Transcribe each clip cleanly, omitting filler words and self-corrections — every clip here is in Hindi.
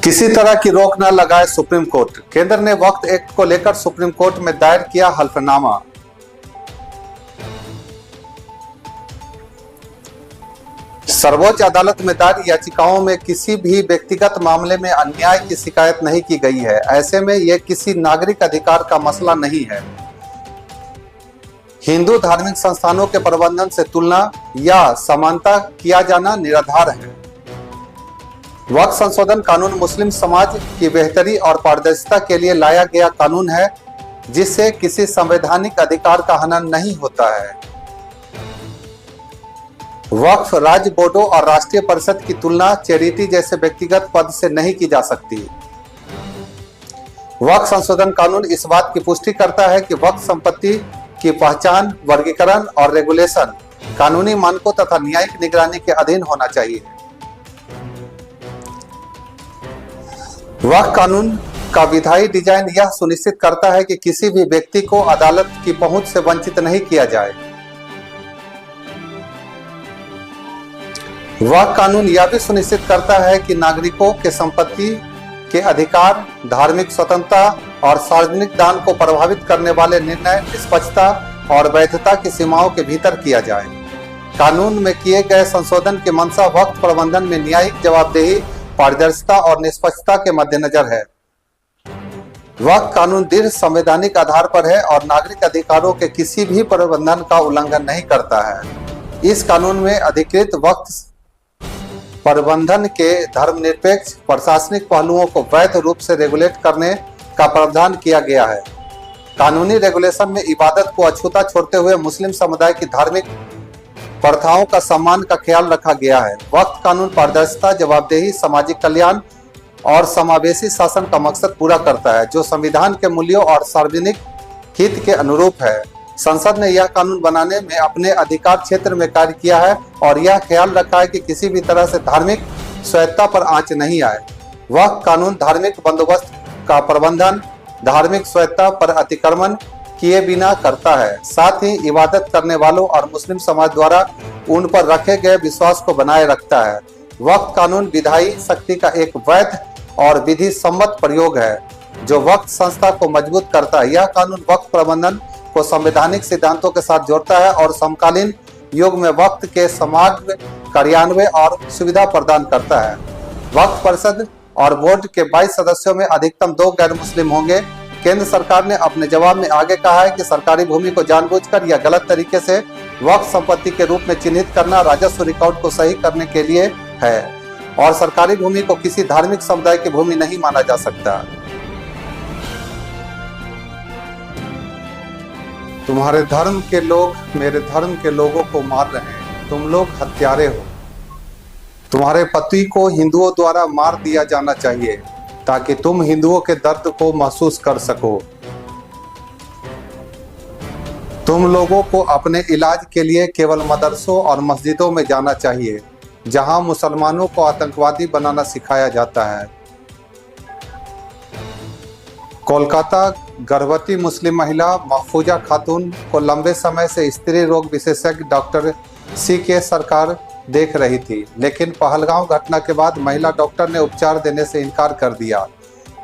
किसी तरह की रोक न लगाए सुप्रीम कोर्ट। केंद्र ने वक्फ एक्ट को लेकर सुप्रीम कोर्ट में दायर किया हल्फनामा। सर्वोच्च अदालत में दायर याचिकाओं में किसी भी व्यक्तिगत मामले में अन्याय की शिकायत नहीं की गई है। ऐसे में यह किसी नागरिक अधिकार का मसला नहीं है। हिंदू धार्मिक संस्थानों के प्रबंधन से तुलना या समानता किया जाना निराधार है। वक्फ संशोधन कानून मुस्लिम समाज की बेहतरी और पारदर्शिता के लिए लाया गया कानून है, जिससे किसी संवैधानिक अधिकार का हनन नहीं होता है। वक्फ राज्य बोर्डों और राष्ट्रीय परिषद की तुलना चैरिटी जैसे व्यक्तिगत पद से नहीं की जा सकती। वक्फ संशोधन कानून इस बात की पुष्टि करता है कि वक्फ संपत्ति की पहचान, वर्गीकरण और रेगुलेशन कानूनी मानकों तथा न्यायिक निगरानी के अधीन होना चाहिए। वक्फ कानून का विधायी डिजाइन यह सुनिश्चित करता है कि किसी भी व्यक्ति को अदालत की पहुंच से वंचित नहीं किया जाए। वक्फ कानून यह भी सुनिश्चित करता है कि नागरिकों के संपत्ति के अधिकार, धार्मिक स्वतंत्रता और सार्वजनिक दान को प्रभावित करने वाले निर्णय निष्पक्षता और वैधता की सीमाओं के भीतर किया जाए। कानून में किए गए संशोधन की मंशा वक्फ प्रबंधन में न्यायिक जवाबदेही, पारदर्शिता और निष्पक्षता के मद्देनजर है। वक्फ कानून दृढ़ संवैधानिक आधार पर है और नागरिक अधिकारों के किसी भी प्रबंधन का उल्लंघन नहीं करता है। इस कानून में अधिकृत वक्फ प्रबंधन के धर्मनिरपेक्ष प्रशासनिक पहलुओं को वैध रूप से रेगुलेट करने का प्रावधान किया गया है। कानूनी रेगुलेशन में इबादत को अछूता छोड़ते हुए मुस्लिम समुदाय की धार्मिक प्रथाओं का सम्मान का ख्याल रखा गया है। वक्फ कानून पारदर्शिता, जवाबदेही, सामाजिक कल्याण और समावेशी शासन का मकसद पूरा करता है, जो संविधान के मूल्यों और सार्वजनिक हित के अनुरूप है। संसद ने यह कानून बनाने में अपने अधिकार क्षेत्र में कार्य किया है और यह ख्याल रखा है कि किसी भी तरह से धार्मिक स्वायत्तता पर आंच नहीं आए। वक्फ कानून धार्मिक बंदोबस्त का प्रबंधन धार्मिक स्वायत्तता पर अतिक्रमण किए बिना करता है, साथ ही इबादत करने वालों और मुस्लिम समाज द्वारा उन पर रखे गए विश्वास को बनाए रखता है। वक्फ कानून विधायी शक्ति का एक वैध और विधि सम्मत प्रयोग है, जो वक्फ संस्था को मजबूत करता है। यह कानून वक्फ प्रबंधन को संवैधानिक सिद्धांतों के साथ जोड़ता है और समकालीन युग में वक्फ के समग्र कार्यान्वयन और सुविधा प्रदान करता है। वक्फ परिषद और बोर्ड के 22 सदस्यों में अधिकतम 2 गैर मुस्लिम होंगे। केंद्र सरकार ने अपने जवाब में आगे कहा है कि सरकारी भूमि को जानबूझकर या गलत तरीके से वक्फ संपत्ति के रूप में चिन्हित करना राजस्व रिकॉर्ड को सही करने के लिए है और सरकारी भूमि को किसी धार्मिक समुदाय की भूमि नहीं माना जा सकता। तुम्हारे धर्म के लोग मेरे धर्म के लोगों को मार रहे हैं, तुम लोग हत्यारे हो। तुम्हारे पति को हिंदुओं द्वारा मार दिया जाना चाहिए ताकि तुम हिंदुओं के दर्द को महसूस कर सको। तुम लोगों को अपने इलाज के लिए केवल मदरसों और मस्जिदों में जाना चाहिए, जहां मुसलमानों को आतंकवादी बनाना सिखाया जाता है। कोलकाता गर्भवती मुस्लिम महिला महफूजा खातून को लंबे समय से स्त्री रोग विशेषज्ञ डॉक्टर CK सरकार देख रही थी, लेकिन पहलगांव घटना के बाद महिला डॉक्टर ने उपचार देने से इनकार कर दिया।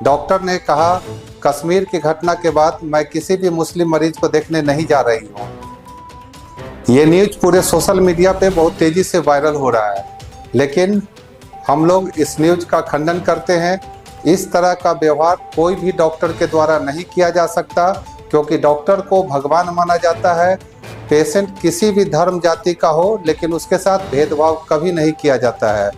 डॉक्टर ने कहा, कश्मीर की घटना के बाद मैं किसी भी मुस्लिम मरीज को देखने नहीं जा रही हूँ। ये न्यूज पूरे सोशल मीडिया पे बहुत तेजी से वायरल हो रहा है, लेकिन हम लोग इस न्यूज का खंडन करते हैं। इस तरह का व्यवहार कोई भी डॉक्टर के द्वारा नहीं किया जा सकता, क्योंकि डॉक्टर को भगवान माना जाता है। पेशेंट किसी भी धर्म जाति का हो, लेकिन उसके साथ भेदभाव कभी नहीं किया जाता है।